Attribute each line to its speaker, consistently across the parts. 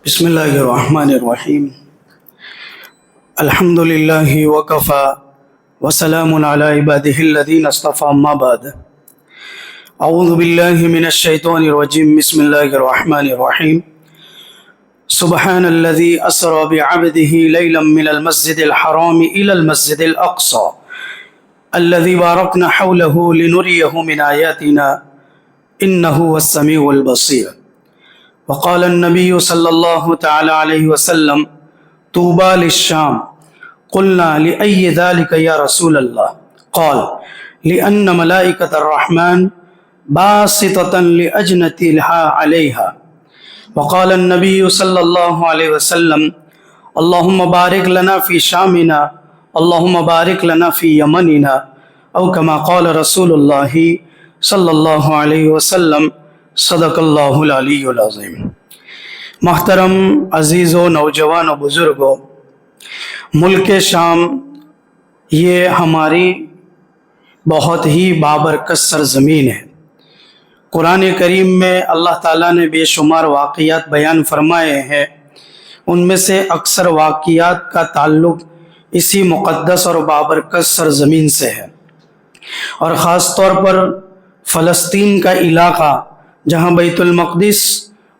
Speaker 1: بسم الله الرحمن الرحيم. الحمد لله وكفى وسلام على عباده الذين اصطفى. أما بعد، أعوذ بالله من الشيطان الرجيم. بسم الله الرحمن الرحيم. سبحان الذي أسرى بعبده ليلا من المسجد الحرام إلى المسجد الأقصى الذي باركنا حوله لنريه من آياتنا إنه هو السميع البصير. وقال النبي صلى الله تعالى عليه وسلم: طوبى للشام. قلنا: لأي ذلك يا رسول الله؟ قال: لأن ملائكة الرحمن باسطة لأجنحتها عليها. وقال النبي صلى الله عليه وسلم: اللهم بارك لنا في شامنا، اللهم بارك لنا في يمننا، أو كما قال رسول الله صلی اللہ علیہ وسلم. صدق اللہ العلی العظیم. محترم عزیزوں، نوجوانوں، بزرگوں، ملک شام یہ ہماری بہت ہی بابرکت سرزمین ہے. قرآن کریم میں اللہ تعالیٰ نے بے شمار واقعات بیان فرمائے ہیں. ان میں سے اکثر واقعات کا تعلق اسی مقدس اور بابرکت سرزمین سے ہے، اور خاص طور پر فلسطین کا علاقہ جہاں بیت المقدس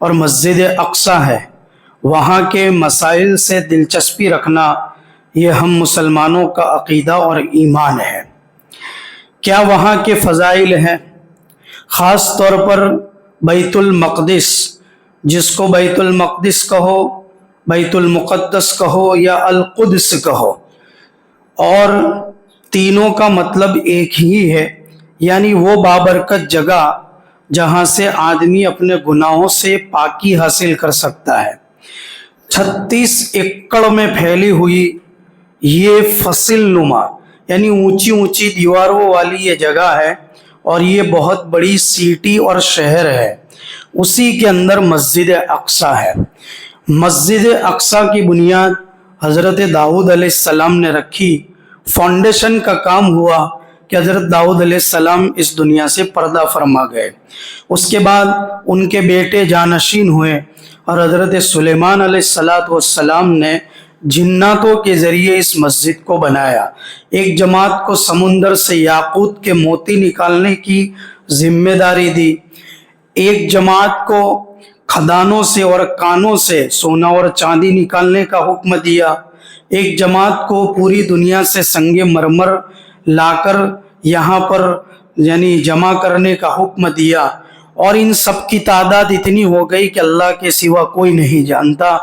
Speaker 1: اور مسجد اقصیٰ ہے، وہاں کے مسائل سے دلچسپی رکھنا یہ ہم مسلمانوں کا عقیدہ اور ایمان ہے. کیا وہاں کے فضائل ہیں؟ خاص طور پر بیت المقدس، جس کو بیت المقدس کہو، بیت المقدس کہو یا القدس کہو، اور تینوں کا مطلب ایک ہی ہے، یعنی وہ بابرکت جگہ جہاں سے آدمی اپنے گناہوں سے پاکی حاصل کر سکتا ہے. 36 ایکڑ میں پھیلی ہوئی یہ فصل نما یعنی اونچی اونچی دیواروں والی یہ جگہ ہے، اور یہ بہت بڑی سٹی اور شہر ہے. اسی کے اندر مسجد اقصیٰ ہے. مسجد اقصیٰ کی بنیاد حضرت داؤد علیہ السلام نے رکھی. فاؤنڈیشن کا کام ہوا کہ حضرت داؤد علیہ السلام اس دنیا سے پردہ فرما گئے. اس کے بعد ان کے بیٹے جانشین ہوئے، اور حضرت سلیمان علیہ السلام نے جناتوں کے ذریعے اس مسجد کو بنایا. ایک جماعت کو سمندر سے یاقوت کے موتی نکالنے کی ذمہ داری دی، ایک جماعت کو کھدانوں سے اور کانوں سے سونا اور چاندی نکالنے کا حکم دیا، ایک جماعت کو پوری دنیا سے سنگ مرمر لا کر یہاں پر یعنی جمع کرنے کا حکم دیا. اور ان سب کی تعداد اتنی ہو گئی کہ اللہ کے سوا کوئی نہیں جانتا.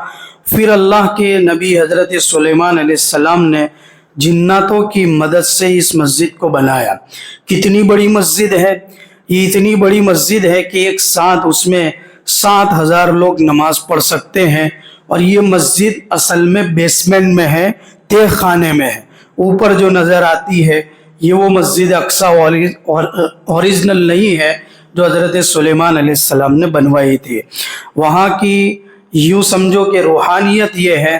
Speaker 1: پھر اللہ کے نبی حضرت سلیمان علیہ السلام نے جناتوں کی مدد سے اس مسجد کو بنایا. کتنی بڑی مسجد ہے! یہ اتنی بڑی مسجد ہے کہ ایک ساتھ اس میں 7,000 لوگ نماز پڑھ سکتے ہیں. اور یہ مسجد اصل میں بیسمنٹ میں ہے، تہ خانے میں ہے. اوپر جو نظر آتی ہے یہ وہ مسجد اقصیٰ اوریجنل نہیں ہے جو حضرت سلیمان علیہ السلام نے بنوائی تھی. وہاں کی یوں سمجھو کہ روحانیت یہ ہے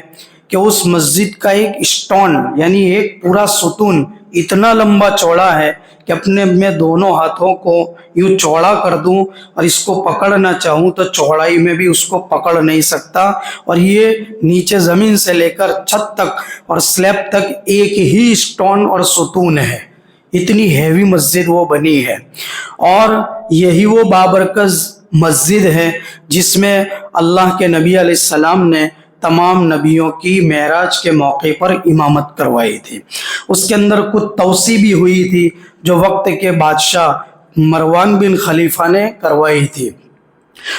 Speaker 1: کہ اس مسجد کا ایک اسٹون یعنی ایک پورا ستون اتنا لمبا چوڑا ہے کہ اپنے میں دونوں ہاتھوں کو یوں چوڑا کر دوں اور اس کو پکڑنا چاہوں تو چوڑائی میں بھی اس کو پکڑ نہیں سکتا. اور یہ نیچے زمین سے لے کر چھت تک اور سلیب تک ایک ہی اسٹون اور ستون ہے. اتنی ہیوی مسجد وہ بنی ہے. اور یہی وہ بابرکت مسجد ہے جس میں اللہ کے نبی علیہ السلام نے تمام نبیوں کی معراج کے موقع پر امامت کروائی تھی. اس کے اندر کچھ توسیع بھی ہوئی تھی جو وقت کے بادشاہ مروان بن خلیفہ نے کروائی تھی.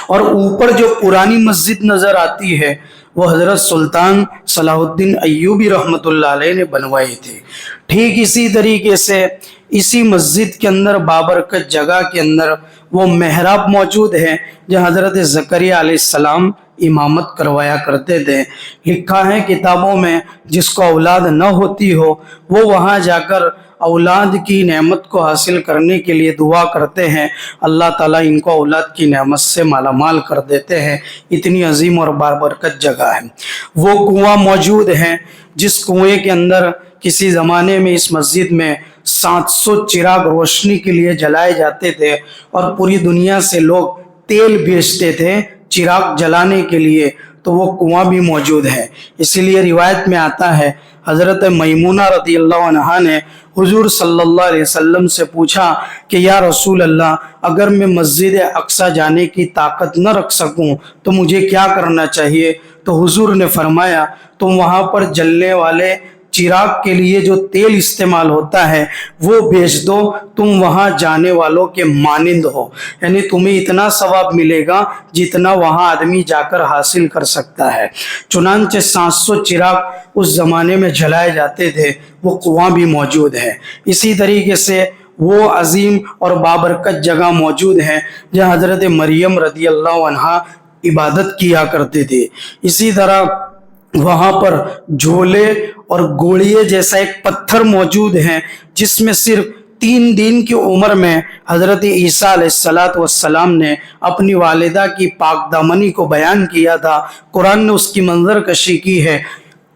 Speaker 1: اور اوپر جو پرانی مسجد نظر آتی ہے وہ حضرت سلطان صلاح الدین ایوبی رحمۃ اللہ علیہ نے بنوائی تھی. ٹھیک اسی طریقے سے اسی مسجد کے اندر بابرکت جگہ کے اندر وہ محراب موجود ہے جہاں حضرت زکریا علیہ السلام امامت کروایا کرتے تھے. لکھا ہے کتابوں میں جس کو اولاد نہ ہوتی ہو وہ وہاں جا کر اولاد کی نعمت کو حاصل کرنے کے لیے دعا کرتے ہیں. اللہ تعالیٰ ان کو اولاد کی نعمت سے مالا مال کر دیتے ہیں. اتنی عظیم اور بابرکت جگہ ہے. وہ کنواں موجود ہیں جس کنویں کے اندر کسی زمانے میں اس مسجد میں 700 چراغ روشنی کے لیے جلائے جاتے تھے، اور پوری دنیا سے لوگ تیل بیچتے تھے چراغ جلانے کے لیے. تو وہ کنواں بھی موجود ہے۔ اسی لیے روایت میں آتا ہے حضرت میمونہ رضی اللہ عنہا نے حضور صلی اللہ علیہ وسلم سے پوچھا کہ یا رسول اللہ، اگر میں مسجد اقصی جانے کی طاقت نہ رکھ سکوں تو مجھے کیا کرنا چاہیے؟ تو حضور نے فرمایا تم وہاں پر جلنے والے چراغ کے لیے جو تیل استعمال ہوتا ہے وہ بیچ دو، تم وہاں جانے والوں کے مانند ہو، یعنی تمہیں اتنا ثواب ملے گا جتنا وہاں آدمی جا کر حاصل کر سکتا ہے۔ چنانچہ 700 چراغ اس زمانے میں جلائے جاتے تھے، وہ کنواں بھی موجود ہے۔ اسی طریقے سے وہ عظیم اور بابرکت جگہ موجود ہے جہاں حضرت مریم رضی اللہ عنہا عبادت کیا کرتے تھے۔ اسی طرح وہاں پر جھولے اور گوڑیے جیسا ایک پتھر موجود ہے جس میں صرف 3 دن کی عمر میں حضرت عیسیٰ علیہ السلام نے اپنی والدہ کی پاک دامنی کو بیان کیا تھا۔ قرآن نے اس کی منظر کشی کی ہے،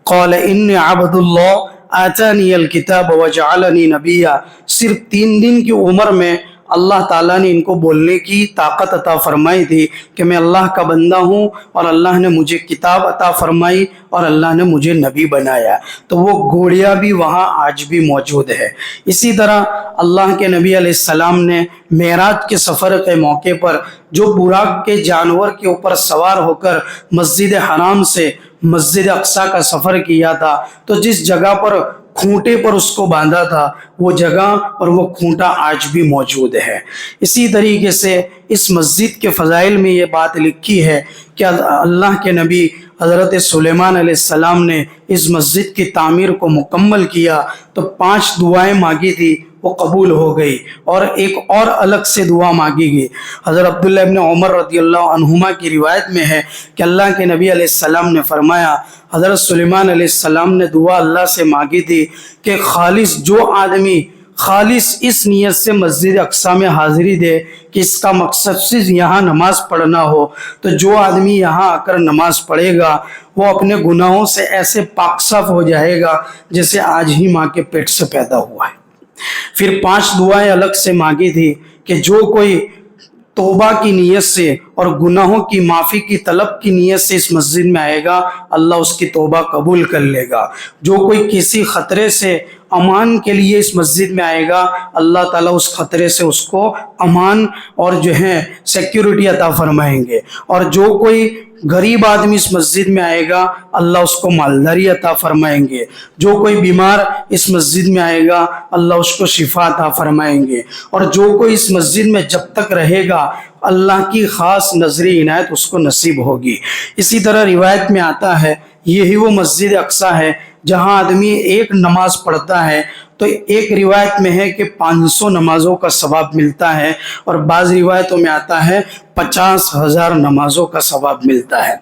Speaker 1: قال انی عبد اللہ آتانی الکتاب وجعلنی نبیا۔ صرف 3 دن کی عمر میں اللہ تعالیٰ نے ان کو بولنے کی طاقت عطا فرمائی تھی کہ میں اللہ کا بندہ ہوں اور اللہ نے مجھے کتاب عطا فرمائی اور اللہ نے مجھے نبی بنایا۔ تو وہ گوڑیاں بھی وہاں آج بھی موجود ہے۔ اسی طرح اللہ کے نبی علیہ السلام نے معراج کے سفر کے موقع پر جو براق کے جانور کے اوپر سوار ہو کر مسجد حرام سے مسجد اقصی کا سفر کیا تھا، تو جس جگہ پر کھونٹے پر اس کو باندھا تھا وہ جگہ اور وہ کھونٹا آج بھی موجود ہے۔ اسی طریقے سے اس مسجد کے فضائل میں یہ بات لکھی ہے کہ اللہ کے نبی حضرت سلیمان علیہ السلام نے اس مسجد کی تعمیر کو مکمل کیا تو 5 دعائیں مانگی تھی، وہ قبول ہو گئی، اور ایک اور الگ سے دعا مانگی گئی۔ حضرت عبداللہ ابن عمر رضی اللہ عنہما کی روایت میں ہے کہ اللہ کے نبی علیہ السلام نے فرمایا حضرت سلیمان علیہ السلام نے دعا اللہ سے مانگی تھی کہ جو آدمی خالص اس نیت سے مسجد اقصی میں حاضری دے کہ اس کا مقصد صرف یہاں نماز پڑھنا ہو، تو جو آدمی یہاں آ کر نماز پڑھے گا وہ اپنے گناہوں سے ایسے پاک صاف ہو جائے گا جیسے آج ہی ماں کے پیٹ سے پیدا ہوا ہے۔ پھر 5 دعائیں الگ سے مانگی تھی کہ جو کوئی توبہ کی نیت سے اور گناہوں کی معافی کی طلب کی نیت سے اس مسجد میں آئے گا، اللہ اس کی توبہ قبول کر لے گا۔ جو کوئی کسی خطرے سے امان کے لیے اس مسجد میں آئے گا، اللہ تعالیٰ اس خطرے سے اس کو امان اور سیکیورٹی عطا فرمائیں گے۔ اور جو کوئی غریب آدمی اس مسجد میں آئے گا، اللہ اس کو مالداری عطا فرمائیں گے۔ جو کوئی بیمار اس مسجد میں آئے گا، اللہ اس کو شفا عطا فرمائیں گے۔ اور جو کوئی اس مسجد میں جب تک رہے گا، اللہ کی خاص نظری عنایت اس کو نصیب ہوگی۔ اسی طرح روایت میں آتا ہے یہی وہ مسجد اقصی ہے جہاں آدمی ایک نماز پڑھتا ہے تو ایک روایت میں ہے کہ 500 نمازوں کا ثواب ملتا ہے، اور بعض روایتوں میں آتا ہے 50,000 نمازوں کا ثواب ملتا ہے۔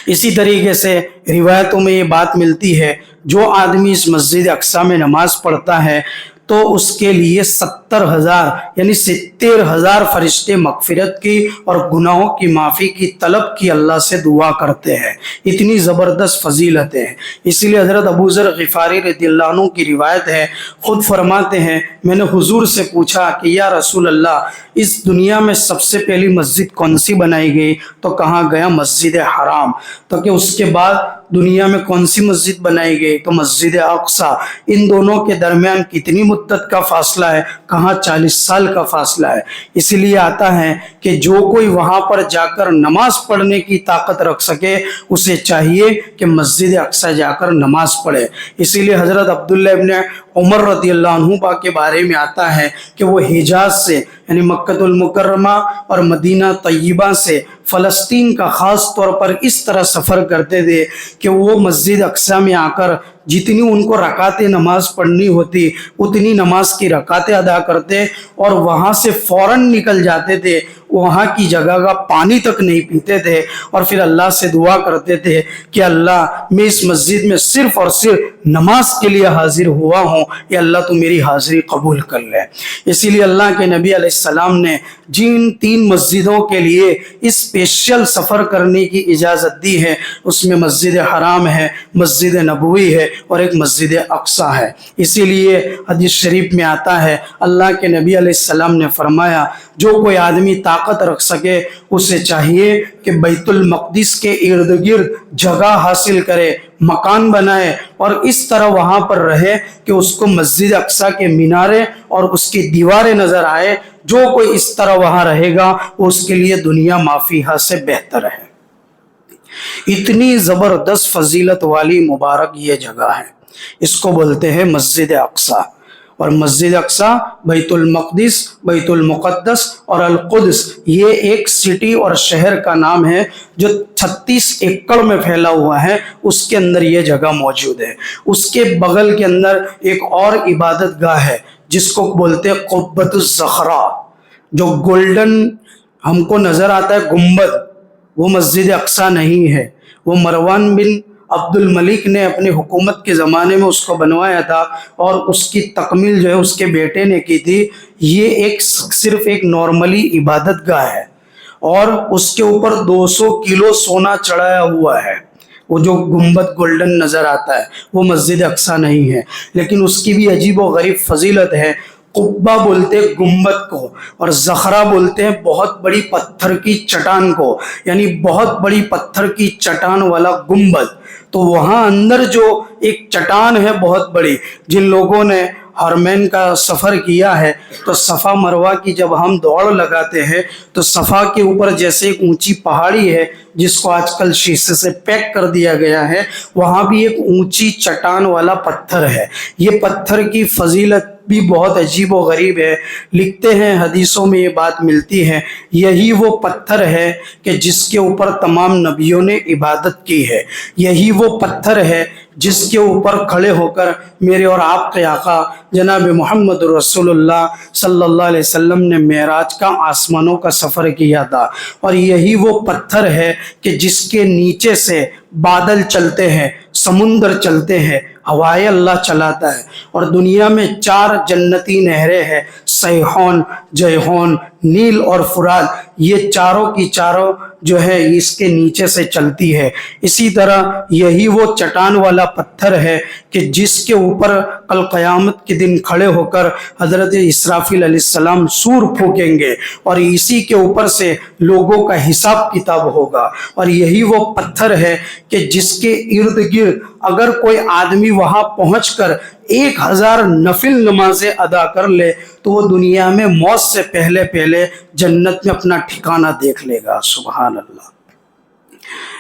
Speaker 1: اسی طریقے سے روایتوں میں یہ بات ملتی ہے جو آدمی اس مسجد اقصی میں نماز پڑھتا ہے تو اس کے لیے 70,000 یعنی 70,000 فرشتے مغفرت کی اور گناہوں کی معافی کی طلب کی اللہ سے دعا کرتے ہیں۔ اتنی زبردست فضیلتیں ہیں۔ اسی لیے حضرت ابو ذر غفاری رضی اللہ عنہ کی روایت ہے، خود فرماتے ہیں میں نے حضور سے پوچھا کہ یا رسول اللہ اس دنیا میں سب سے پہلی مسجد کون سی بنائی گئی؟ تو کہا گیا مسجد حرام۔ تو کہ اس کے بعد دنیا میں کون سی مسجد بنائی گئی؟ تو مسجد اقصی۔ ان دونوں کے درمیان کتنی مدت کا فاصلہ ہے؟ کہاں 40 سال کا فاصلہ ہے۔ اسی لیے آتا ہے کہ جو کوئی وہاں پر جا کر نماز پڑھنے کی طاقت رکھ سکے اسے چاہیے کہ مسجد اقصی جا کر نماز پڑھے۔ اسی لیے حضرت عبداللہ ابن عمر رضی اللہ عنہ کے بارے میں آتا ہے کہ وہ حجاز سے یعنی مکہ المکرمہ اور مدینہ طیبہ سے فلسطین کا خاص طور پر اس طرح سفر کرتے تھے کہ وہ مسجد اقصی میں آ کر جتنی ان کو رکعتیں نماز پڑھنی ہوتی اتنی نماز کی رکعتیں ادا کرتے اور وہاں سے فوراً نکل جاتے تھے، وہاں کی جگہ کا پانی تک نہیں پیتے تھے، اور پھر اللہ سے دعا کرتے تھے کہ اللہ میں اس مسجد میں صرف اور صرف نماز کے لیے حاضر ہوا ہوں، یا اللہ تو میری حاضری قبول کر لے۔ اسی لیے اللہ کے نبی علیہ السلام نے جن 3 مسجدوں کے لیے اسپیشل سفر کرنے کی اجازت دی ہے اس میں مسجد حرام ہے، مسجد نبوی ہے اور ایک مسجد اقصی ہے۔ اسی لیے حدیث شریف میں آتا ہے اللہ کے نبی علیہ السلام نے فرمایا جو کوئی آدمی طاقت رکھ سکے اسے چاہیے کہ بیت المقدس کے ارد گرد جگہ حاصل کرے، مکان بنائے اور اس طرح وہاں پر رہے کہ اس کو مسجد اقصیٰ کے مینارے اور اس کی دیواریں نظر آئے۔ جو کوئی اس طرح وہاں رہے گا وہ اس کے لیے دنیا مافیہا سے بہتر ہے۔ اتنی زبردست فضیلت والی مبارک یہ جگہ ہے، اس کو بولتے ہیں مسجد اقصیٰ۔ اور مسجد اقصیٰ، بیت المقدس، بیت المقدس اور القدس، یہ ایک سٹی اور شہر کا نام ہے جو 36 ایکڑ میں پھیلا ہوا ہے، اس کے اندر یہ جگہ موجود ہے۔ اس کے بغل کے اندر ایک اور عبادت گاہ ہے جس کو بولتے ہیں قبۃ الزخرا، جو گولڈن ہم کو نظر آتا ہے گنبد، وہ مسجد اقصیٰ نہیں ہے، وہ مروان بن عبد الملک نے اپنی حکومت کے زمانے میں اس کو بنوایا تھا اور اس کی تکمیل جو ہے اس کے بیٹے نے کی تھی۔ یہ صرف ایک نارملی عبادت گاہ ہے اور اس کے اوپر 200 کلو سونا چڑھایا ہوا ہے۔ وہ جو گنبد گولڈن نظر آتا ہے وہ مسجد اقصیٰ نہیں ہے، لیکن اس کی بھی عجیب و غریب فضیلت ہے۔ قبہ بولتے ہیں گنبد کو اور زخرہ بولتے ہیں بہت بڑی پتھر کی چٹان کو، یعنی بہت بڑی پتھر کی چٹان والا گنبد۔ تو وہاں اندر جو ایک چٹان ہے بہت بڑی، جن لوگوں نے حرمین کا سفر کیا ہے تو صفا مروہ کی جب ہم دوڑ لگاتے ہیں تو صفا کے اوپر جیسے ایک اونچی پہاڑی ہے جس کو آج کل شیشے سے پیک کر دیا گیا ہے، وہاں بھی ایک اونچی چٹان والا پتھر ہے۔ یہ پتھر کی فضیلت بھی بہت عجیب و غریب ہے۔ لکھتے ہیں حدیثوں میں یہ بات ملتی ہے، یہی وہ پتھر ہے کہ جس کے اوپر تمام نبیوں نے عبادت کی ہے، یہی وہ پتھر ہے جس کے اوپر کھڑے ہو کر میرے اور آپ کے آقا جناب محمد رسول اللہ صلی اللہ علیہ وسلم نے معراج کا آسمانوں کا سفر کیا تھا، اور یہی وہ پتھر ہے کہ جس کے نیچے سے بادل چلتے ہیں، سمندر چلتے ہیں، ہوائیں اللہ چلاتا ہے، اور دنیا میں 4 جنتی نہریں ہیں، سیحون، جیحون، نیل اور فرات، یہ چاروں کی چاروں جو ہے اس کے نیچے سے چلتی ہے۔ اسی طرح یہی وہ چٹان والا پتھر ہے کہ جس کے اوپر کل قیامت کے دن کھڑے ہو کر حضرت اسرافیل علیہ السلام سور پھونکیں گے اور اسی کے اوپر سے لوگوں کا حساب کتاب ہوگا۔ اور یہی وہ پتھر ہے کہ جس کے ارد گرد اگر کوئی آدمی وہاں پہنچ کر 1000 نفل نمازیں ادا کر لے تو وہ دنیا میں موت سے پہلے جنت میں اپنا ٹھکانہ دیکھ لے گا۔ سبحان اللہ،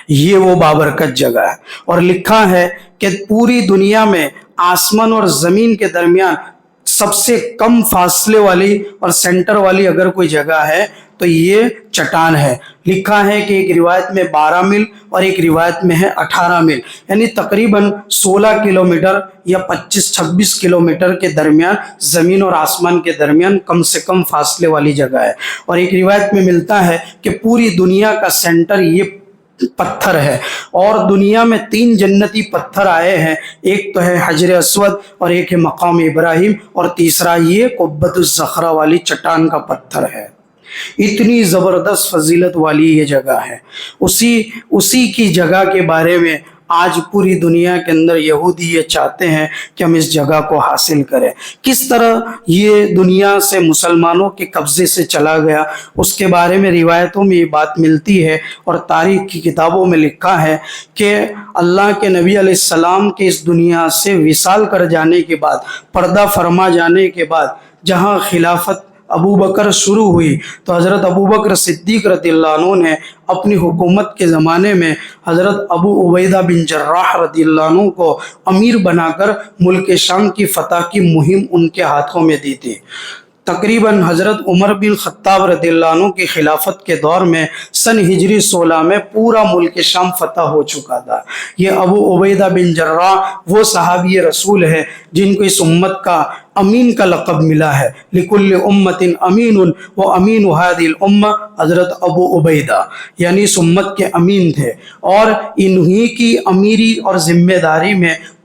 Speaker 1: یہ وہ بابرکت جگہ ہے۔ اور لکھا ہے کہ پوری دنیا میں آسمان اور زمین کے درمیان سب سے کم فاصلے والی اور سینٹر والی اگر کوئی جگہ ہے تو یہ چٹان ہے۔ لکھا ہے کہ ایک روایت میں 12 میل اور ایک روایت میں ہے 18 میل، یعنی تقریباً 16 کلومیٹر یا 25-26 کلومیٹر کے درمیان، زمین اور آسمان کے درمیان کم سے کم فاصلے والی جگہ ہے۔ اور ایک روایت میں ملتا ہے کہ پوری دنیا کا سینٹر یہ پتھر ہے، اور دنیا میں 3 جنتی پتھر آئے ہیں، ایک تو ہے حجر اسود اور ایک ہے مقام ابراہیم اور تیسرا یہ قبۃ الزخرا والی چٹان کا پتھر ہے۔ اتنی زبردست فضیلت والی یہ جگہ ہے۔ اسی کی جگہ کے بارے میں آج پوری دنیا کے اندر یہودی یہ چاہتے ہیں کہ ہم اس جگہ کو حاصل کریں۔ کس طرح یہ دنیا سے مسلمانوں کے قبضے سے چلا گیا اس کے بارے میں روایتوں میں یہ بات ملتی ہے، اور تاریخ کی کتابوں میں لکھا ہے کہ اللہ کے نبی علیہ السلام کے اس دنیا سے وصال کر جانے کے بعد، پردہ فرما جانے کے بعد، جہاں خلافت ابو بکر شروع ہوئی تو حضرت ابو بکر صدیق رضی اللہ عنہ نے اپنی حکومت کے زمانے میں حضرت ابو عبیدہ بن جراح رضی اللہ عنہ کو امیر بنا کر ملک شام کی فتح کی مہم ان کے ہاتھوں میں دی تھی۔ تقریباً حضرت عمر بن خطاب رضی اللہ عنہ کی خلافت کے دور میں سن ہجری 16 میں پورا ملک شام فتح ہو چکا تھا۔ یہ ابو عبیدہ بن جراح وہ صحابی رسول ہے جن کو اس امت کا امین کا لقب ملا ہے۔ لکل امت امین و امین هذه الامہ حضرت ابو عبیدہ، یعنی اس امت کے امین تھے، اور انہی کی امیری اور ذمہ داری میں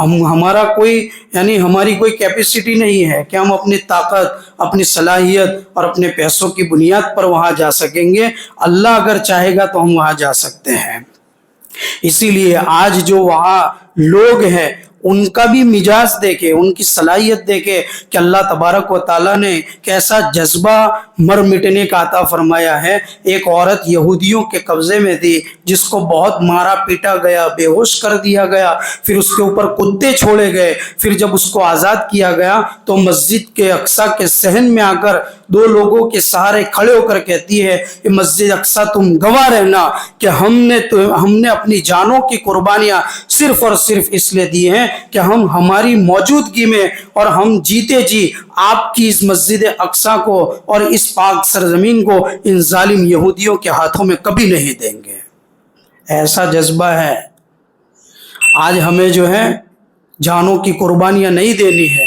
Speaker 1: ہمارا کوئی ہماری کوئی کیپیسٹی نہیں ہے کہ ہم اپنی طاقت، اپنی صلاحیت اور اپنے پیسوں کی بنیاد پر وہاں جا سکیں گے۔ اللہ اگر چاہے گا تو ہم وہاں جا سکتے ہیں۔ اسی لیے آج جو وہاں لوگ ہیں ان کا بھی مزاج دیکھے، ان کی صلاحیت دیکھے کہ اللہ تبارک و تعالیٰ نے کیسا جذبہ مر مٹنے کا عطا فرمایا ہے۔ ایک عورت یہودیوں کے قبضے میں تھی جس کو بہت مارا پیٹا گیا، بے ہوش کر دیا گیا، پھر اس کے اوپر کتے چھوڑے گئے، پھر جب اس کو آزاد کیا گیا تو مسجد کے اقصیٰ کے صحن میں آ کر دو لوگوں کے سہارے کھڑے ہو کر کہتی ہے کہ مسجد اقصیٰ تم گواہ رہنا کہ ہم نے اپنی جانوں کی قربانیاں صرف اور صرف اس لیے دی ہیں کہ ہم ہماری موجودگی میں اور ہم جیتے جی آپ کی اس مسجد اقصیٰ کو اور اس پاک سرزمین کو ان ظالم یہودیوں کے ہاتھوں میں کبھی نہیں دیں گے۔ ایسا جذبہ ہے۔ آج ہمیں جو ہے جانوں کی قربانیاں نہیں دینی ہے،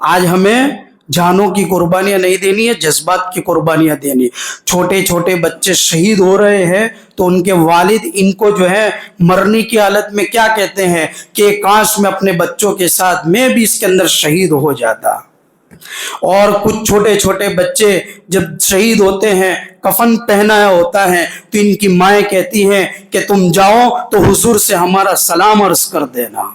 Speaker 1: آج ہمیں جانوں کی قربانیاں نہیں دینی ہے، جذبات کی قربانیاں دینی۔ چھوٹے چھوٹے بچے شہید ہو رہے ہیں تو ان کے والد ان کو جو ہے مرنے کی حالت میں کیا کہتے ہیں کہ کاش میں اپنے بچوں کے ساتھ میں بھی اس کے اندر شہید ہو جاتا۔ اور کچھ چھوٹے چھوٹے بچے جب شہید ہوتے ہیں، کفن پہنایا ہوتا ہے تو ان کی مائیں کہتی ہیں کہ تم جاؤ تو حضور سے ہمارا سلام عرض کر دینا۔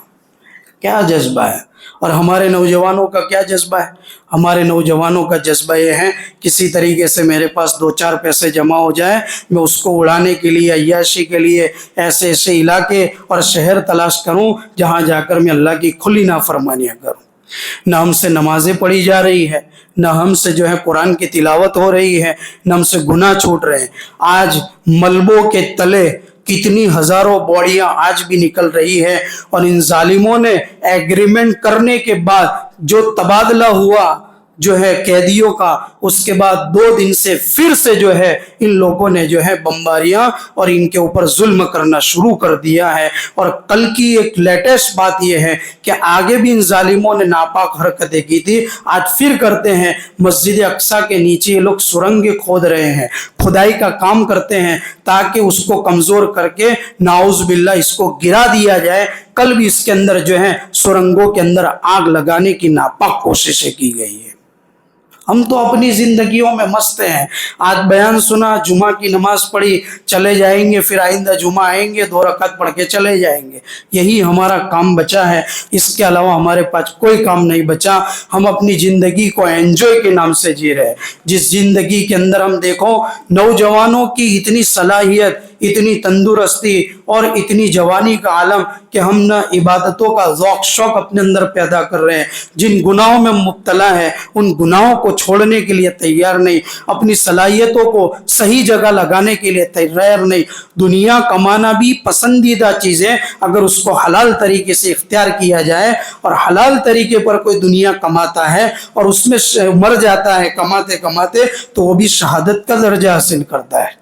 Speaker 1: کیا جذبہ ہے۔ اور ہمارے نوجوانوں کا کیا جذبہ ہے؟ ہمارے نوجوانوں کا جذبہ یہ ہے کسی طریقے سے میرے پاس 2-4 پیسے جمع ہو جائے، میں اس کو اڑانے کے لیے، عیاشی کے لیے ایسے ایسے علاقے اور شہر تلاش کروں جہاں جا کر میں اللہ کی کھلی نافرمانیاں کروں۔ نہ ہم سے نمازیں پڑھی جا رہی ہے، نہ ہم سے جو ہے قرآن کی تلاوت ہو رہی ہے، نہ ہم سے گناہ چھوٹ رہے ہیں۔ آج ملبوں کے تلے کتنی ہزاروں باڈیاں آج بھی نکل رہی ہے، اور ان ظالموں نے ایگریمنٹ کرنے کے بعد جو تبادلہ ہوا جو ہے قیدیوں کا، اس کے بعد 2 دن سے پھر سے جو ہے ان لوگوں نے جو ہے بمباریاں اور ان کے اوپر ظلم کرنا شروع کر دیا ہے۔ اور کل کی ایک لیٹسٹ بات یہ ہے کہ آگے بھی ان ظالموں نے ناپاک حرکتیں کی تھی، آج پھر کرتے ہیں۔ مسجد اقصیٰ کے نیچے یہ لوگ سرنگیں کھود رہے ہیں، کھدائی کا کام کرتے ہیں تاکہ اس کو کمزور کر کے نعوذ باللہ اس کو گرا دیا جائے۔ کل بھی اس کے اندر جو ہے سرنگوں کے اندر آگ لگانے کی ناپاک کوششیں کی گئی ہے۔ ہم تو اپنی زندگیوں میں مست ہیں۔ آج بیان سنا، جمعہ کی نماز پڑھی، چلے جائیں گے، پھر آئندہ جمعہ آئیں گے، 2 رکعت پڑھ کے چلے جائیں گے۔ یہی ہمارا کام بچا ہے، اس کے علاوہ ہمارے پاس کوئی کام نہیں بچا۔ ہم اپنی زندگی کو انجوائے کے نام سے جی رہے ہیں، جس زندگی کے اندر ہم دیکھو نوجوانوں کی اتنی صلاحیت، اتنی تندرستی اور اتنی جوانی کا عالم کہ ہم نہ عبادتوں کا ذوق شوق اپنے اندر پیدا کر رہے ہیں، جن گناہوں میں مبتلا ہے ان گناہوں کو چھوڑنے کے لیے تیار نہیں، اپنی صلاحیتوں کو صحیح جگہ لگانے کے لیے تیار نہیں۔ دنیا کمانا بھی پسندیدہ چیز ہے اگر اس کو حلال طریقے سے اختیار کیا جائے، اور حلال طریقے پر کوئی دنیا کماتا ہے اور اس میں مر جاتا ہے کماتے کماتے تو وہ بھی شہادت کا درجہ حاصل کرتا ہے۔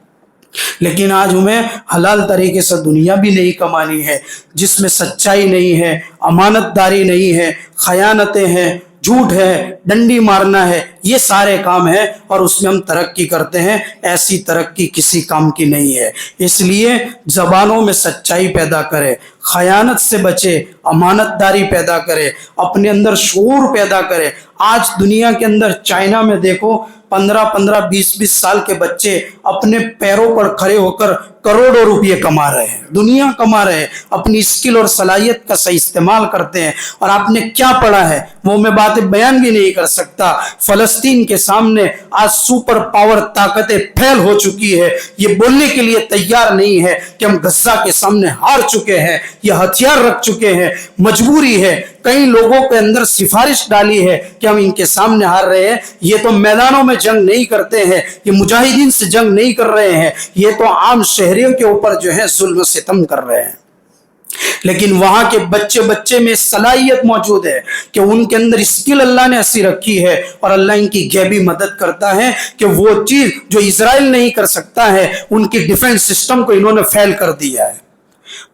Speaker 1: لیکن آج ہمیں حلال طریقے سے دنیا بھی نہیں کمانی ہے، جس میں سچائی نہیں ہے، امانت داری نہیں ہے، خیانتیں ہیں، جھوٹ ہے، ڈنڈی مارنا ہے، یہ سارے کام ہیں اور اس میں ہم ترقی کرتے ہیں۔ ایسی ترقی کسی کام کی نہیں ہے۔ اس لیے زبانوں میں سچائی پیدا کرے، خیانت سے بچے، امانت داری پیدا کرے، اپنے اندر شعور پیدا کرے۔ آج دنیا کے اندر چائنا میں دیکھو 15-15 20-20 سال کے بچے اپنے پیروں پر کھڑے ہو کر کروڑوں روپے کما رہے ہیں، دنیا کما رہے ہیں، اپنی اسکل اور صلاحیت کا صحیح استعمال کرتے ہیں۔ اور آپ نے کیا پڑھا ہے وہ میں باتیں بیان بھی نہیں کر سکتا۔ فلسطین کے سامنے آج سپر پاور طاقتیں پھیل ہو چکی ہے، یہ بولنے کے لیے تیار نہیں ہے کہ ہم غزہ کے سامنے ہار چکے ہیں، یہ ہتھیار رکھ چکے ہیں۔ مجبوری ہے، کئی لوگوں کے اندر سفارش ڈالی ہے کہ ہم ان کے سامنے ہار رہے ہیں۔ یہ تو میدانوں میں جنگ نہیں کرتے ہیں، یہ مجاہدین سے جنگ نہیں کر رہے ہیں، یہ تو عام شہریوں کے اوپر جو ہے ظلم و ستم کر رہے ہیں۔ لیکن وہاں کے بچے میں صلاحیت موجود ہے کہ ان کے اندر اسکل اللہ نے ایسی رکھی ہے، اور اللہ ان کی غیبی مدد کرتا ہے کہ وہ چیز جو اسرائیل نہیں کر سکتا ہے، ان کی ڈیفنس سسٹم کو انہوں نے فیل کر دیا ہے۔